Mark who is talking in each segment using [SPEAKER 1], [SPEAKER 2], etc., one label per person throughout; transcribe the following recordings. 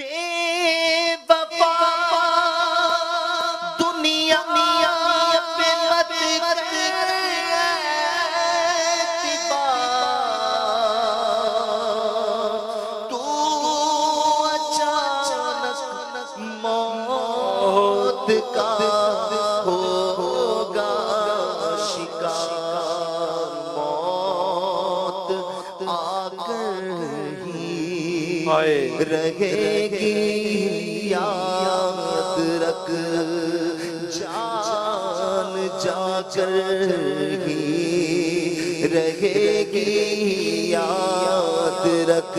[SPEAKER 1] بے وفا دنیا پہ مت کر اعتبار، تو اچانک موت کا ہوگا شکار، موت آ کر رہے گی یاد رکھ، جان جا کر ہی رہے گی یاد رکھ،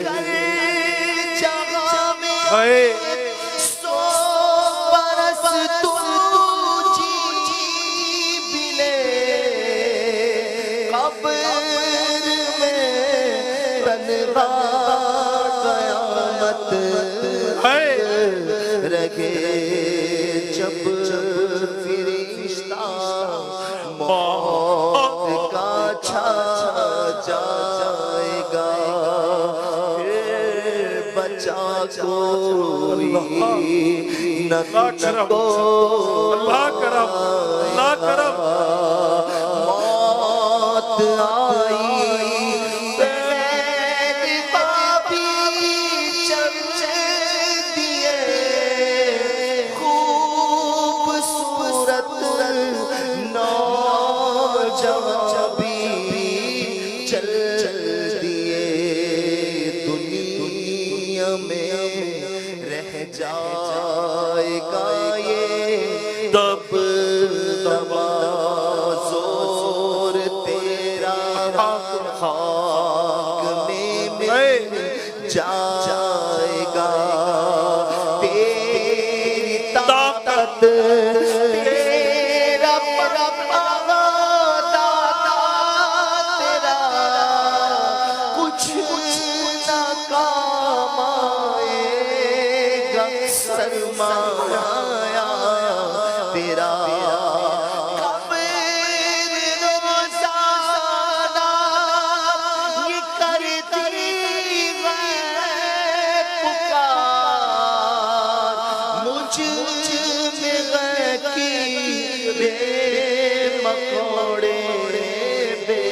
[SPEAKER 1] کر جہاں میں سو برس تو جی بھی لے، قبر میں تنہا قیامت رکھے، جب فرشتہ موت کا چھا جائے گا، پھر بچا کوئی نہ تجھ کو، موت آئی جائے گا یہ تب زور تیرا خاک میں مل جائے گا، تیری طاقت تیرا دادا تیرا کچھ نہ کام سرمایہ تیرا، قبر روزانہ یہ کرتی ہے پکار، مجھ میں غیر کی بے مکوڑے بے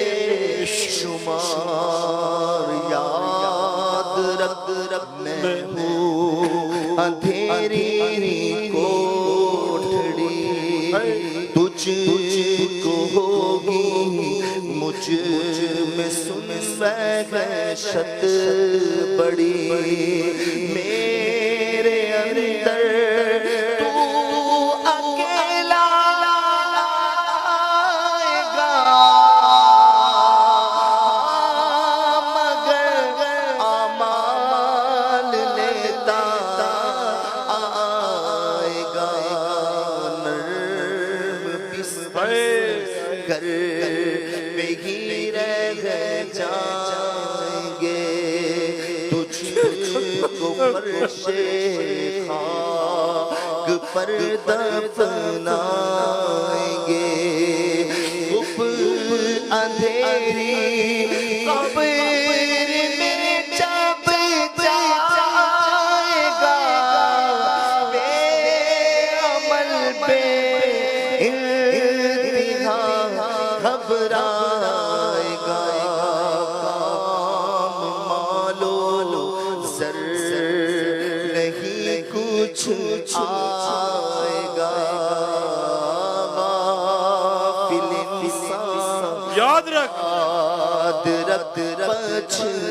[SPEAKER 1] شمار، یاد رکھ میں ہوں اندھیری کوٹھڑی، تجھ کو ہوگی مجھ میں سن وحشت بڑی، میرے اندر تو اکیلا آئے گا، مگر اعمال لیتا گھر پہ ہی رہ جائیں گے، تجھ کو فرش خاک پر دفنائیں گے، اندھیری قبر میں جب جائے گا، بے عمل بے گھبرائے گا، کام مالو زر نہیں کچھ آئے گا، غافل انسان یاد رکھ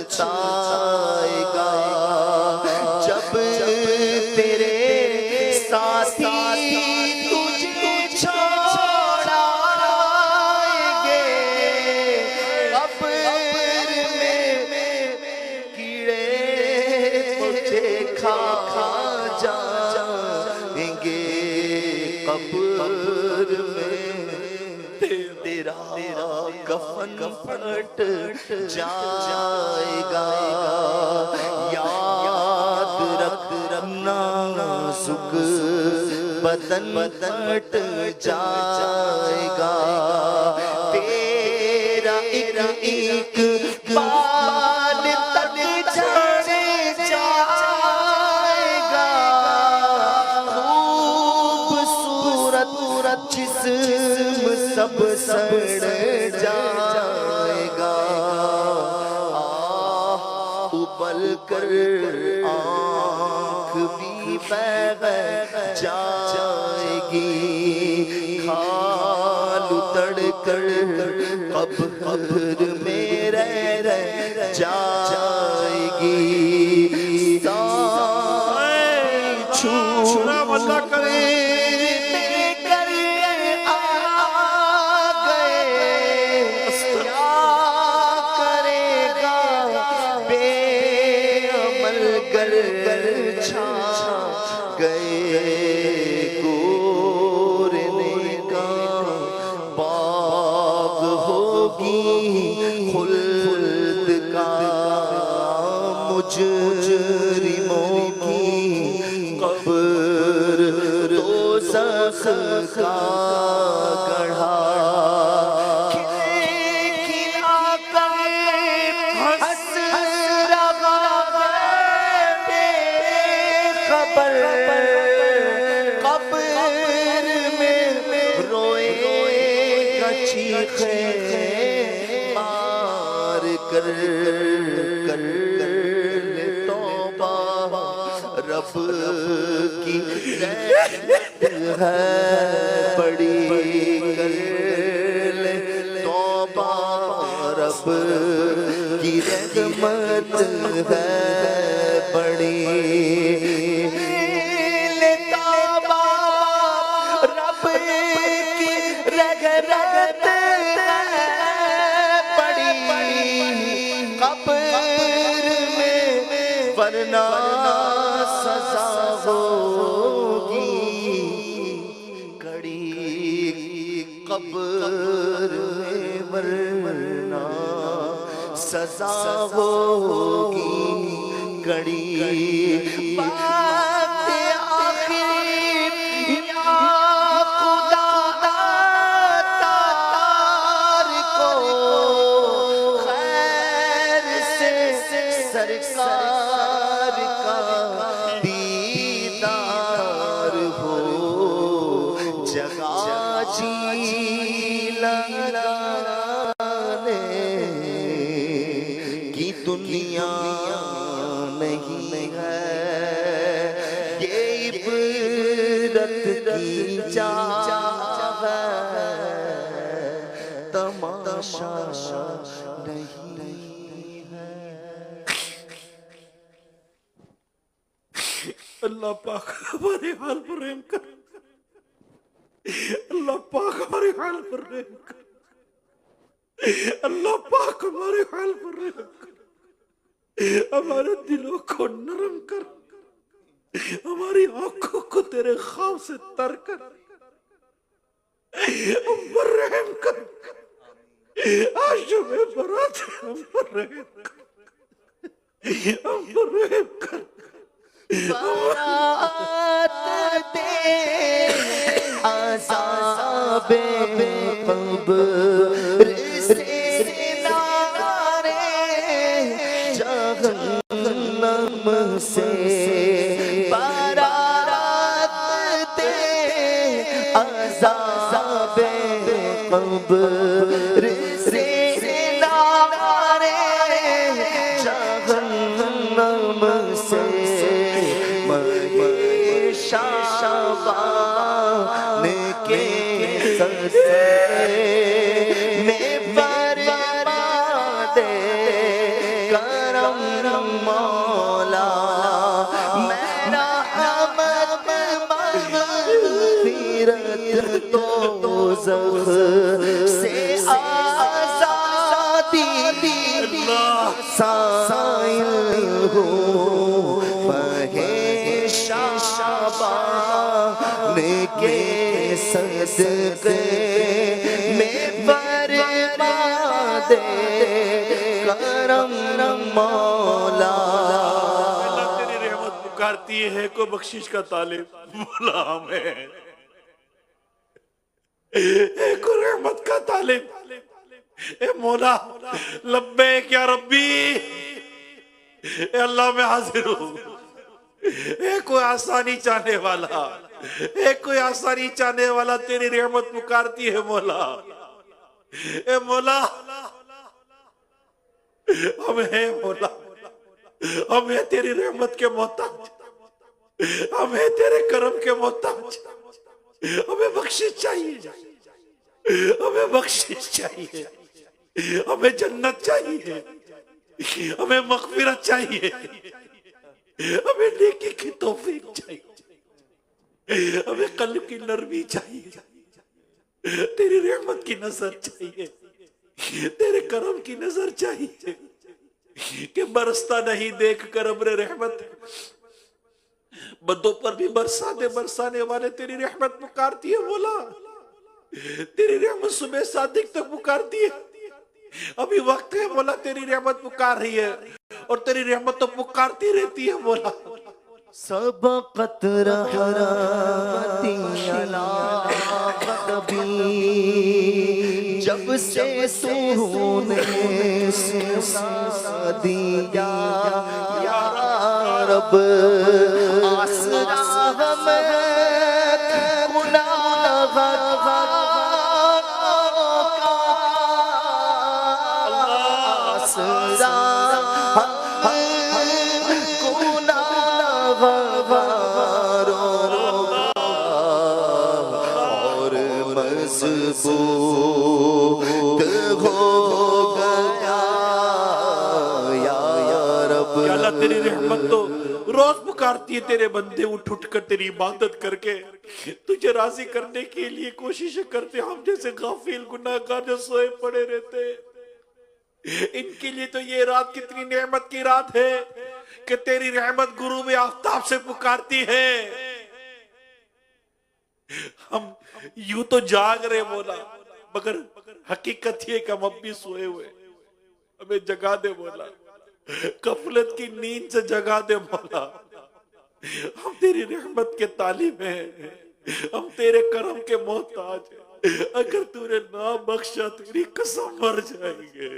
[SPEAKER 1] پچھتائے گا، جب تیرے ساتھی تجھے چھوڑائیں گے، قبر میں کیڑے تجھے کھا جائیں گے، قبر میں تیرا کفن پھٹ جائے گا، یاد رکھ نازک بدن پھٹ جائے گا، تیرا ایک بال تک جھڑ جائے جسم سب سڑ جائے گا، ابل کر آنکھ بھی بہہ جائے گی، کھال اتڑ کر قبر میں رہ جائے گی، چھوڑا اللہ کرے کر آ گئے، کیا کرے گا بے عمل گر چھا گئے، گورنے کا باغ ہوگی خلد کا، مجرموں کی قبر دوزخ کا گڑھا، کھلا کر ہنس رہا بے خبر، قبر میں روئے گا چیخیں مار کر رب کی رحمت ہے بڑی، کر لے توبہ رب کی رحمت ہے بڑی، لے توبہ رب کی رحمت ہے بڑی، قبر میں ورنہ سزا ہوگی کڑی، قبر میں ورنہ سزا ہوگی کڑی، بات آخر یا خدا تار کو خیر سے سرکار کا دیدار ہو، جگہ جی لگانے کی دنیا نہیں ہے، یہ عبرت کی جا ہے، تماشا نہیں ہے۔
[SPEAKER 2] اللہ پاک ہمارے حال پر رحم کر، اللہ پاک ہمارے حال پر رحم کر، اللہ پاک ہمارے حال پر رحم کر، ہمارے دلوں کو نرم کر، ہماری آنکھوں کو تیرے خوف سے تر کر، ہم پر رحم کر، عاشق برات ہم پر رحم کر، ہم پر رحم کر،
[SPEAKER 1] برات دے عذاب قبر سے نارے جہنم سے، برات دے عذاب قبر سے نارے جہنم سے، شعبان کے سسرے میں برباد کرم مولا، میرا رحمت مغفرت دوزخ سے آزادی سائل ہوں، شعبان کے صدقے میں برباد کرم مولا،
[SPEAKER 2] اللہ تیری رحمت پکارتی ہے، کو بخشش کا طالب مولا ہمیں، اے کو رحمت کا طالب، اے مولا لبیک یا ربی، اے اللہ میں حاضر ہوں، اے کوئی آسانی چاہنے والا، ایک کوئی آسانی چاہنے والا تیری رحمت پکارتی ہے مولا. اے مولا ہم ہیں مولا, ہم ہیں تیری رحمت کے محتاج, ہم ہیں تیرے کرم کے محتاج. ہمیں بخشش چاہیے, ہمیں بخشش چاہیے, ہمیں جنت چاہیے, ہمیں مغفرت چاہیے, ہمیں نیکی کی توفیق چاہیے, ہمیں قلب کی نرمی چاہیے, تیری رحمت کی نظر چاہیے, تیرے کرم کی نظر چاہیے کہ برستا نہیں دیکھ کر ابر رحمت بدوں پر بھی برسانے والے تیری رحمت پکارتی ہے مولا. تیری رحمت صبح صادق تک پکارتی ہے. ابھی وقت ہے مولا, تیری رحمت پکار رہی ہے اور تیری رحمت تو پکارتی رہتی ہے مولا.
[SPEAKER 1] سبقت رحمتی علی قلبی, جب سے تو نے سنا دیا یا رب, آسرا ہمیں گناہ آسرا اور مضبوط ہو گیا یا رب.
[SPEAKER 2] کہ اللہ تیری رحمت تو روز پکارتی ہے تیرے بندے اٹھ کر تیری عبادت کر کے تجھے راضی کرنے کے لیے کوشش کرتے. ہم جیسے غافل گناہگار جو سوئے پڑے رہتے, ان کے لیے تو یہ رات کتنی نعمت کی رات ہے کہ تیری رحمت غروب آفتاب سے پکارتی ہے. ہم یوں تو جاگ رہے مولا, مگر حقیقت یہ کہ ہم اب بھی سوئے ہوئے. ہمیں جگا دے مولا, غفلت کی نیند سے جگا دے مولا. ہم تیری رحمت کے طالب ہیں, ہم تیرے کرم کے محتاج ہیں. اگر تو نے نہ بخشا تیری قسم مر جائیں گے,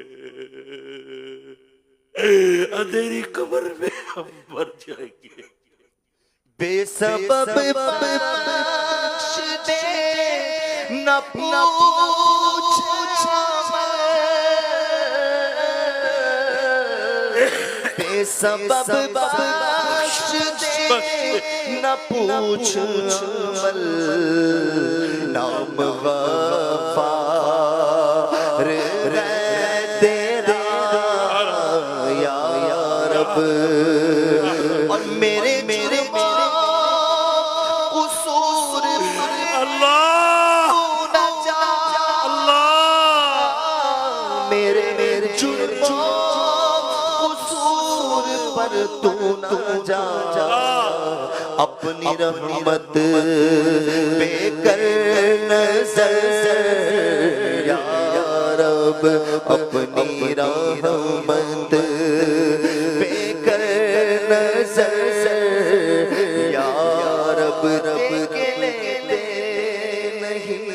[SPEAKER 2] اندھیری قبر میں ہم مر جائیں گے.
[SPEAKER 1] بے سبب بخش دے نہ پوچھ بے سبب بخش دے نہ پوچھ عمل, نام غفار ہے تیرا یا رب. اور میرے قصور
[SPEAKER 2] اللہ
[SPEAKER 1] نہ جا,
[SPEAKER 2] اللہ
[SPEAKER 1] میرے جرموں قصور پر تو نہ جا, اپنی رحمت پہ کر نظر یا رب, اپنی رحمت پہ کر نظر یا رب. رب کے لیتے نہیں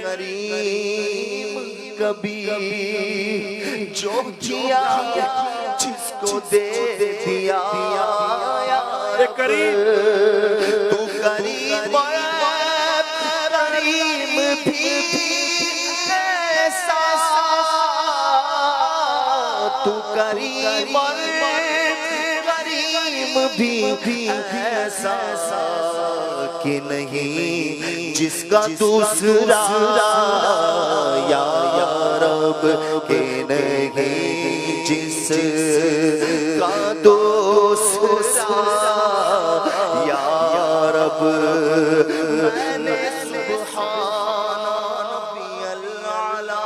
[SPEAKER 1] کریم کبھی, جو کیا جس کو دے دیا
[SPEAKER 2] اے کریم,
[SPEAKER 1] تو کریم کریم بھی ایسا, تو کریم کریم بھی ایسا کہ نہیں جس کا دوسرا یا رب, کہ نہیں جس کا دوسرا یا رب. میں نے سبحان ربی العلا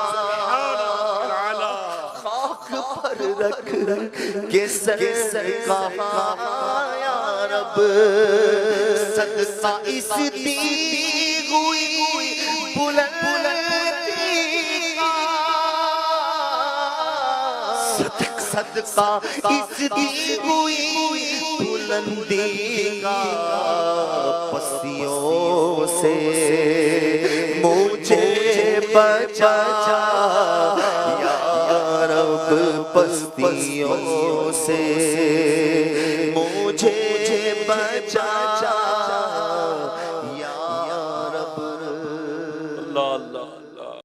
[SPEAKER 1] خاک پر رکھ کے سر کہا یا رب, صدقہ اس دی ہوئی بلندی کا, صدقہ اس دی ہوئی بلندی کا, پستیوں سے مجھے بچا یا رب, پستیوں سے مجھے بچا
[SPEAKER 2] اللہ اللہ